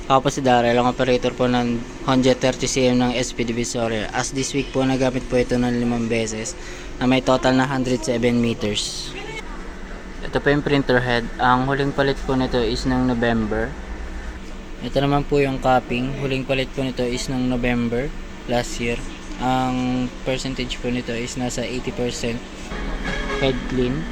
Ako po si Daryl, ang operator po ng Honda 30cm ng SP Divisoria. As this week po, nagamit po ito ng 5 beses na may total na 107 meters. Ito po yung printer head. Ang huling palit po nito is ng November. Ito naman po yung capping. Huling palit po nito is ng November last year. Ang percentage po nito is nasa 80%. Head clean.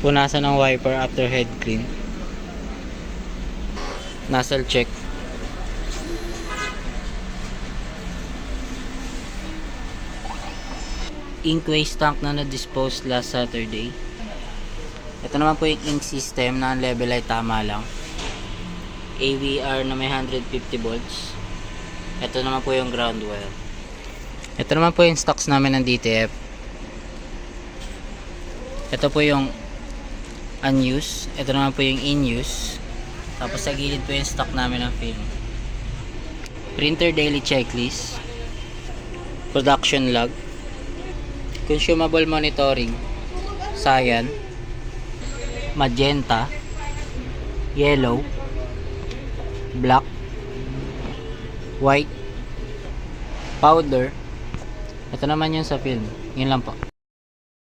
Punasan ng wiper after head clean. Nozzle check. Ink waste tank na na-dispose last Saturday. Ito naman po yung ink system na ang level ay tama lang. AVR na may 150 volts. Ito naman po yung ground wire. Ito naman po yung stocks namin ng DTF. Ito po yung unused. Ito naman po yung in use. Tapos sa gilid po yung stock namin ng film. Printer daily checklist. Production log. Consumable monitoring. Cyan. Magenta. Yellow. Black. White. Powder. Ito naman yun sa film. Yun lang po.